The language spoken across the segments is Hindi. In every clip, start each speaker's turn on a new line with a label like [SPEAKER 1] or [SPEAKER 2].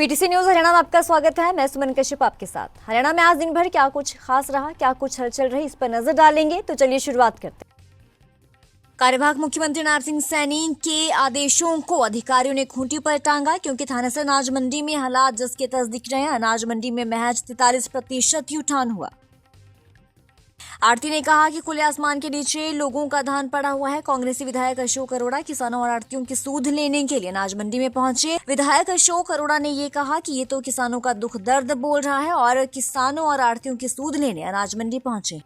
[SPEAKER 1] पीटीसी न्यूज हरियाणा में आपका स्वागत है। मैं सुमन कश्यप आपके साथ। हरियाणा में आज दिन भर क्या कुछ खास रहा, क्या कुछ हलचल रही, इस पर नजर डालेंगे। तो चलिए शुरुआत करते हैं। कार्यवाहक मुख्यमंत्री नायब सिंह सैनी के आदेशों को अधिकारियों ने खूंटी पर टांगा, क्योंकि थानेसर अनाज मंडी में हालात जस के तस दिख रहे हैं। अनाज मंडी में महज 43% ही उठान हुआ। आरती ने कहा कि खुले आसमान के नीचे लोगों का धान पड़ा हुआ है। कांग्रेसी विधायक अशोक अरोड़ा किसानों और आड़तियों की सूद लेने के लिए अनाज मंडी में पहुंचे। विधायक अशोक अरोड़ा ने ये कहा कि ये तो किसानों का दुख दर्द बोल रहा है और किसानों और आड़तियों की सूद लेने अनाज मंडी पहुंचे।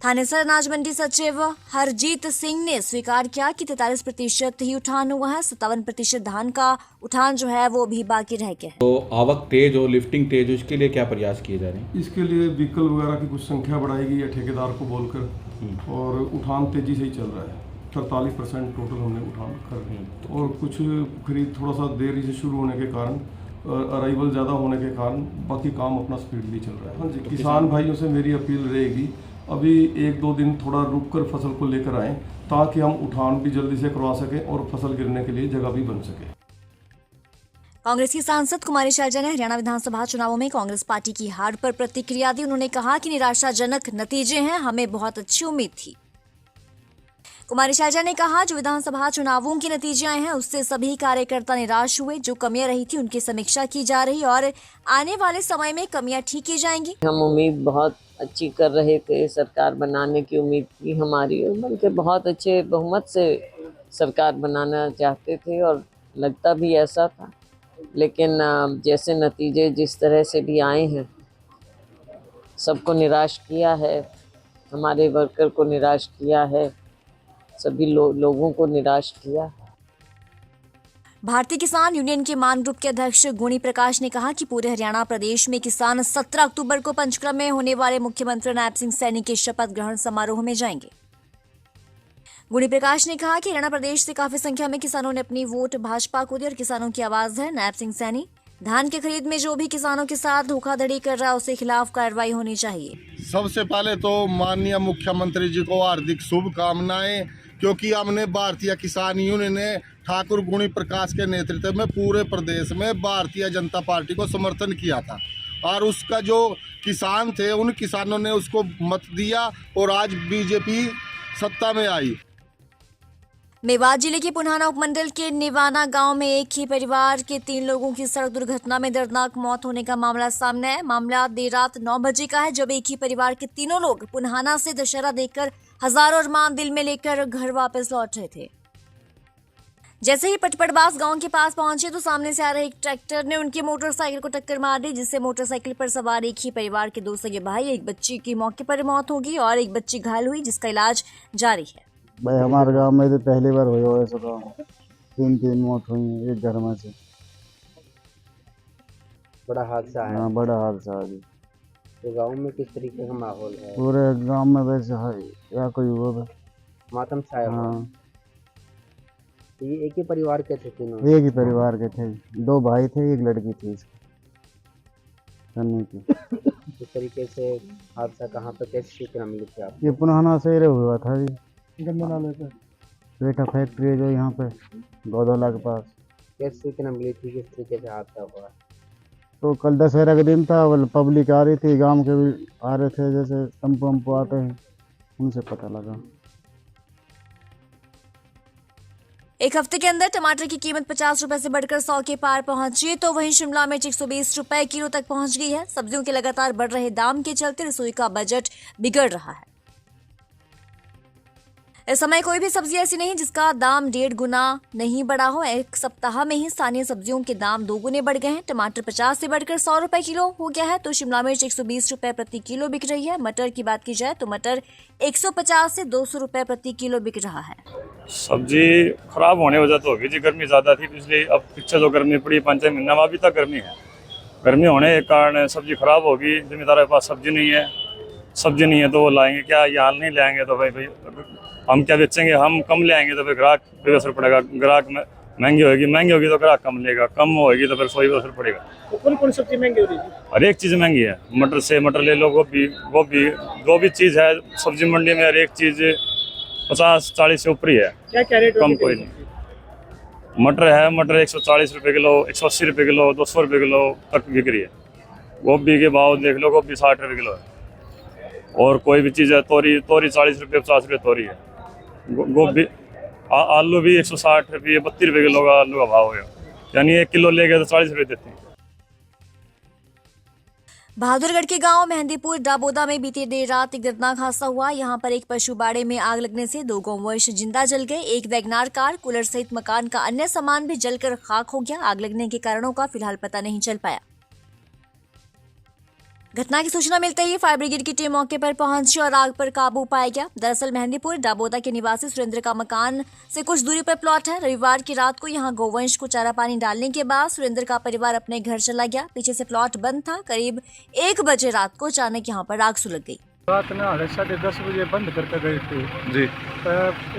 [SPEAKER 1] थानेसर अनाज मंडी सचिव हरजीत सिंह ने स्वीकार किया कि 43% ही उठान हुआ है। 57% धान का उठान जो है वो भी बाकी रह गया है।
[SPEAKER 2] तो आवक तेज हो, लिफ्टिंग तेज हो, इसके लिए क्या प्रयास किए जा रहे हैं?
[SPEAKER 3] इसके लिए व्हीकल वगैरह की कुछ संख्या बढ़ाई गई है ठेकेदार को बोलकर, और उठान तेजी से ही चल रहा है। 43% टोटल हमने उठान कर, और कुछ खरीद थोड़ा सा देरी से शुरू होने के कारण, अराइवल ज़्यादा होने के कारण बाकी काम अपना स्पीडली चल रहा है। हाँ जी, किसान भाइयों से मेरी अपील रहेगी, अभी 1-2 दिन थोड़ा रुककर फसल को लेकर आएँ, ताकि हम उठान भी जल्दी से करवा सकें और फसल गिरने के लिए जगह भी बन सके।
[SPEAKER 1] कांग्रेस की सांसद कुमारी शैलजा ने हरियाणा विधानसभा चुनावों में कांग्रेस पार्टी की हार पर प्रतिक्रिया दी। उन्होंने कहा कि निराशाजनक नतीजे हैं, हमें बहुत अच्छी उम्मीद थी। कुमारी शैलजा ने कहा, जो विधानसभा चुनावों के नतीजे आए हैं उससे सभी कार्यकर्ता निराश हुए। जो कमियां रही थी उनकी समीक्षा की जा रही और आने वाले समय में कमियां ठीक की जाएंगी।
[SPEAKER 4] हम उम्मीद बहुत अच्छी कर रहे थे, सरकार बनाने की उम्मीद थी हमारी, और बल्कि बहुत अच्छे बहुमत से सरकार बनाना चाहते थे और लगता भी ऐसा था। लेकिन जैसे नतीजे जिस तरह से भी आए हैं, सबको निराश किया है, हमारे वर्कर को निराश किया है, सभी लोगों को निराश किया।
[SPEAKER 1] भारतीय किसान यूनियन के मान ग्रुप के अध्यक्ष गुणी प्रकाश ने कहा कि पूरे हरियाणा प्रदेश में किसान 17 अक्टूबर को पंचक्रम में होने वाले मुख्यमंत्री नायब सिंह सैनी के शपथ ग्रहण समारोह में जाएंगे। गुणी प्रकाश ने कहा कि हरियाणा प्रदेश से काफी संख्या में किसानों ने अपनी वोट भाजपा को दी और किसानों की आवाज है नायब सिंह सैनी। धान की खरीद में जो भी किसानों के साथ धोखाधड़ी कर रहा है उसके खिलाफ कार्रवाई होनी चाहिए।
[SPEAKER 5] सबसे पहले तो माननीय मुख्यमंत्री जी को हार्दिक शुभकामनाएं, क्योंकि हमने भारतीय किसान यूनियन ने ठाकुर गुणी प्रकाश के नेतृत्व में पूरे प्रदेश में भारतीय जनता पार्टी को समर्थन किया था, और उसका जो किसान थे उन किसानों ने उसको मत दिया और आज बीजेपी सत्ता में आई।
[SPEAKER 1] मेवात जिले के पुन्हाना उपमंडल के निवाना गांव में एक ही परिवार के 3 लोगों की सड़क दुर्घटना में दर्दनाक मौत होने का मामला सामने है। मामला देर रात 9 बजे का है, जब एक ही परिवार के तीनों लोग पुन्हाना से दशहरा देखकर हजारों अरमान दिल में लेकर घर वापस लौट रहे थे। जैसे ही पटपड़बास गांव के पास पहुंचे तो सामने से आ रहे एक ट्रैक्टर ने उनकी मोटरसाइकिल को टक्कर मार दी, जिससे मोटरसाइकिल पर सवार एक ही परिवार के 2 सगे भाई, एक बच्ची की मौके पर मौत होगी और एक बच्ची घायल हुई, जिसका इलाज जारी है।
[SPEAKER 6] भाई हमारे गांव में तो पहली बार हुई हो ऐसा, तो 3 मौत हुई है एक घर में से।
[SPEAKER 7] बड़ा हादसा है।
[SPEAKER 6] हाँ, बड़ा हादसा है।
[SPEAKER 7] तो गांव में किस तरीके का माहौल है?
[SPEAKER 6] पूरे गांव में वैसे है या कोई हुआ
[SPEAKER 7] मातम छाया हुआ।
[SPEAKER 6] हाँ,
[SPEAKER 7] तो ये एक ही परिवार के थे तीनों?
[SPEAKER 6] एक ही परिवार के थे, 2 भाई थे, एक लड़की थी इसकी सन्नी की।
[SPEAKER 7] इस तरीके से हादसा कहाँ पे कैसे सूचना मिली थी आपको?
[SPEAKER 6] ये पुनहाना से हुआ था जी, गंदा नाले पे पेटा फैक्ट्री है जो यहाँ पे गौदौला के पास।
[SPEAKER 7] कैसे सूचना मिली थी, किस तरीके से हादसा हुआ?
[SPEAKER 6] तो कल दशहरा का दिन था, पब्लिक आ रही थी, गांव के भी आ रहे थे, जैसे टेम्पो वम्पो आते हैं, उनसे पता लगा।
[SPEAKER 1] एक हफ्ते के अंदर टमाटर की कीमत 50 रुपए से बढ़कर 100 के पार पहुंची, तो वहीं शिमला मिर्च 120 रुपए किलो तक पहुंच गई है। सब्जियों के लगातार बढ़ रहे दाम के चलते रसोई का बजट बिगड़ रहा है। इस समय कोई भी सब्जी ऐसी नहीं जिसका दाम 1.5 गुना नहीं बढ़ा हो। एक सप्ताह में ही स्थानीय सब्जियों के दाम 2 गुने बढ़ गए हैं। टमाटर 50 से बढ़कर 100 रुपए किलो हो गया है, तो शिमला मिर्च 120 रुपए प्रति किलो बिक रही है। मटर की बात की जाए तो मटर 150 से 200 रुपए प्रति किलो बिक रहा है।
[SPEAKER 8] सब्जी खराब होने वजह तो होगी जी, गर्मी ज़्यादा थी पिछले, अब पीछे जो गर्मी पड़ी 5 महीना में अभी तक गर्मी है। गर्मी होने के कारण सब्जी खराब होगी। जमींदारों के पास सब्जी नहीं है तो वो लाएंगे क्या? यहाँ नहीं लाएंगे तो भाई हम क्या बेचेंगे? हम कम ले आएंगे तो फिर ग्राहक पे असर पड़ेगा। ग्राहक में महंगी होगी तो ग्राहक कम लेगा, कम होगी तो फिर सोई पे असर पड़ेगा।
[SPEAKER 9] तो कौन सब्जी महंगी हो रही है?
[SPEAKER 8] हर एक चीज़ महंगी है। मटर ले लो, गोभी जो भी चीज़ है सब्जी मंडी में हर एक चीज़ 50-40 से ऊपर ही है।
[SPEAKER 9] क्या रेट?
[SPEAKER 8] कम कोई नहीं। मटर है, मटर 140 रुपये किलो, 180 रुपये किलो, 200 रुपये किलो तक बिक रही है। गोभी के भाव देख लो, गोभी 60 रुपये किलो है। और कोई भी चीज़ है, तोरी 40 रुपये 50 रुपये तोरी है। गोभी आलू भी 160 रुपये 32 रुपये किलो का आलू का भाव है, यानी 1 किलो ले गए तो 40 रुपये देते हैं।
[SPEAKER 1] बहादुरगढ़ के गांव मेहंदीपुर डाबोदा में बीती देर रात एक दर्दनाक हादसा हुआ। यहां पर एक पशु बाड़े में आग लगने से 2 गौवंश जिंदा जल गए। एक वैगनार कार, कूलर सहित मकान का अन्य सामान भी जलकर खाक हो गया। आग लगने के कारणों का फिलहाल पता नहीं चल पाया। घटना की सूचना मिलते ही फायर ब्रिगेड की टीम मौके पर पहुंची और आग पर काबू पाया गया। दरअसल मेहंदीपुर डाबोदा के निवासी सुरेंद्र का मकान से कुछ दूरी पर प्लॉट है। रविवार की रात को यहां गौवंश को चारा पानी डालने के बाद सुरेंद्र का परिवार अपने घर चला गया। पीछे से प्लॉट बंद था। करीब 1 बजे रात को अचानक यहां पर आग सुलग गई।
[SPEAKER 9] रात में 10:30 बजे बंद करके गए थे
[SPEAKER 2] जी।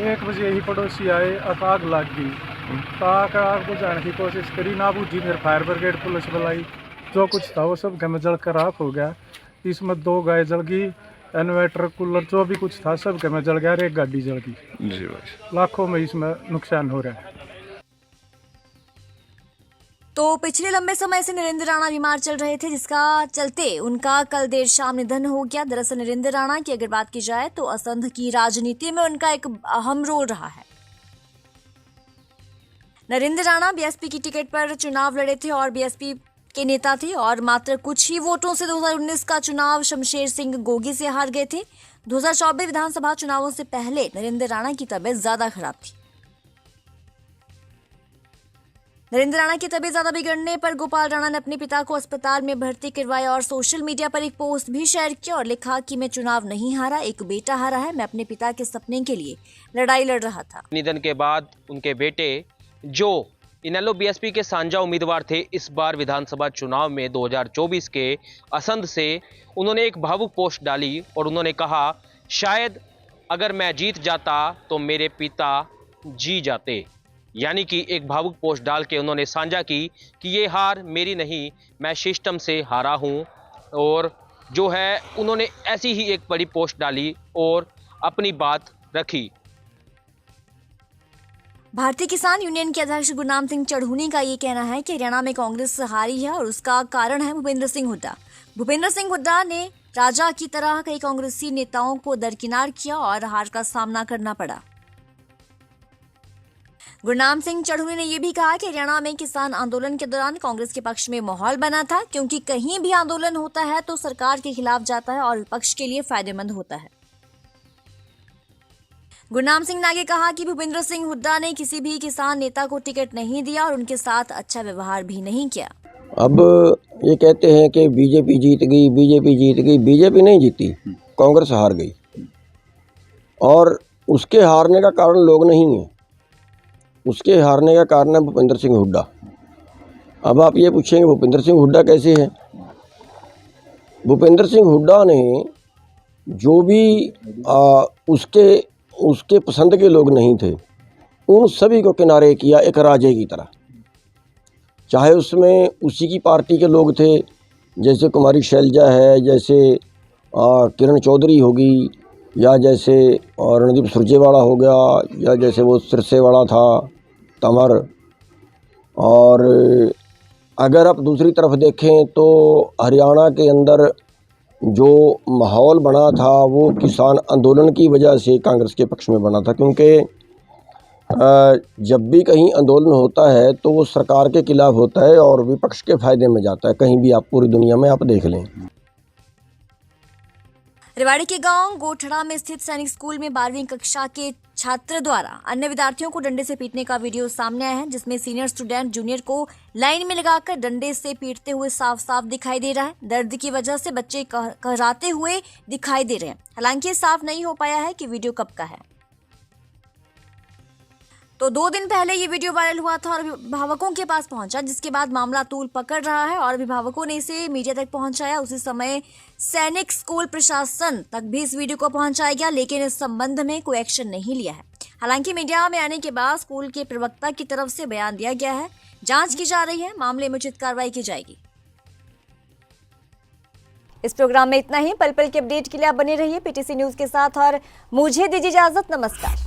[SPEAKER 9] 1 बजे ही पड़ोसी आए, आग लग गई। आग बुझाने की कोशिश करी, ना बुझी। फिर फायर ब्रिगेड पुलिस बुलाई, जो कुछ था वो सब घर में जल कर राख हो गया। इसमें 2 गाय जल गई, इन्वर्टर, कूलर, जो भी कुछ था सब घर में जल गया और एक गाड़ी जल गई।
[SPEAKER 2] जी भाई।
[SPEAKER 9] लाखों में इसमें नुकसान हो रहा है।
[SPEAKER 1] तो पिछले लंबे समय से नरेंद्र राणा बीमार चल रहे थे, जिसका चलते उनका कल देर शाम निधन हो गया। दरअसल नरेंद्र राणा की अगर बात की जाए तो असंध की राजनीति में उनका एक अहम रोल रहा है। नरेंद्र राणा बीएसपी की टिकट पर चुनाव लड़े थे और बीएसपी के नेता थे और मात्र कुछ ही वोटों से 2019 का चुनाव शमशेर सिंह गोगी से हार गए थे। 2024 विधानसभा चुनावों से पहले नरेंद्र राणा की तबीयत ज्यादा खराब थी। नरेंद्र राणा की तबीयत ज्यादा बिगड़ने पर गोपाल राणा ने अपने पिता को अस्पताल में भर्ती करवाया और सोशल मीडिया पर एक पोस्ट भी शेयर किया और लिखा कि मैं चुनाव नहीं हारा, एक बेटा हारा है। मैं अपने पिता के सपने के लिए लड़ाई लड़ रहा था।
[SPEAKER 10] निधन के बाद उनके बेटे, जो इनेलो बीएसपी के साझा उम्मीदवार थे, इस बार विधानसभा चुनाव में 2024 के असंध से उन्होंने एक भावुक पोस्ट डाली और उन्होंने कहा, शायद अगर मैं जीत जाता तो मेरे पिता जी जाते। यानी कि एक भावुक पोस्ट डाल के उन्होंने साझा की कि ये हार मेरी नहीं, मैं सिस्टम से हारा हूँ। और जो है उन्होंने ऐसी ही एक बड़ी पोस्ट डाली और अपनी बात रखी।
[SPEAKER 1] भारतीय किसान यूनियन के अध्यक्ष गुरनाम सिंह चढ़ूनी का ये कहना है कि हरियाणा में कांग्रेस हारी है और उसका कारण है भूपेंद्र सिंह हुड्डा। भूपेंद्र सिंह हुड्डा ने राजा की तरह कई कांग्रेसी नेताओं को दरकिनार किया और हार का सामना करना पड़ा। गुरनाम सिंह चढ़ूनी ने यह भी कहा कि हरियाणा में किसान आंदोलन के दौरान कांग्रेस के पक्ष में माहौल बना था, क्योंकि कहीं भी आंदोलन होता है तो सरकार के खिलाफ जाता है और विपक्ष के लिए फायदेमंद होता है। गुरनाम सिंह ने आगे कहा कि भूपेंद्र सिंह हुड्डा ने किसी भी किसान नेता को टिकट नहीं दिया और उनके साथ अच्छा व्यवहार भी नहीं किया।
[SPEAKER 11] अब ये कहते हैं कि बीजेपी जीत गई, बीजेपी जीत गई। बीजेपी नहीं जीती, कांग्रेस हार गई और उसके हारने का कारण लोग नहीं है, उसके हारने का कारण है भूपेंद्र सिंह हुड्डा। अब आप ये पूछेंगे भूपेंद्र सिंह हुड्डा कैसे है? भूपेंद्र सिंह हुड्डा ने जो भी उसके पसंद के लोग नहीं थे, उन सभी को किनारे किया एक राजे की तरह। चाहे उसमें उसी की पार्टी के लोग थे, जैसे कुमारी शैलजा है, जैसे किरण चौधरी होगी, या जैसे रणदीप सुरजेवाला हो गया, या जैसे वो सिरसे वाला था तंवर। और अगर आप दूसरी तरफ देखें तो हरियाणा के अंदर जो माहौल बना था वो किसान आंदोलन की वजह से कांग्रेस के पक्ष में बना था, क्योंकि जब भी कहीं आंदोलन होता है तो वो सरकार के खिलाफ होता है और विपक्ष के फायदे में जाता है। कहीं भी आप पूरी दुनिया में आप देख लें।
[SPEAKER 1] रेवाड़ी के गांव गोठड़ा में स्थित सैनिक स्कूल में 12वीं कक्षा के छात्र द्वारा अन्य विद्यार्थियों को डंडे से पीटने का वीडियो सामने आया है, जिसमें सीनियर स्टूडेंट जूनियर को लाइन में लगाकर डंडे से पीटते हुए साफ साफ दिखाई दे रहा है। दर्द की वजह से बच्चे कहराते हुए दिखाई दे रहे हैं। हालांकि साफ नहीं हो पाया है कि वीडियो कब का है। तो 2 दिन पहले ये वीडियो वायरल हुआ था और अभिभावकों के पास पहुंचा, जिसके बाद मामला तूल पकड़ रहा है और अभिभावकों ने इसे मीडिया तक पहुंचाया। उसी समय सैनिक स्कूल प्रशासन तक भी इस वीडियो को पहुंचाया गया, लेकिन इस संबंध में कोई एक्शन नहीं लिया है। हालांकि मीडिया में आने के बाद स्कूल के प्रवक्ता की तरफ से बयान दिया गया है, जांच की जा रही है, मामले में उचित कार्रवाई की जाएगी। इस प्रोग्राम में इतना ही। पल पल के अपडेट के लिए आप बने रहिए पीटीसी न्यूज के साथ और मुझे दीजिए इजाजत। नमस्कार।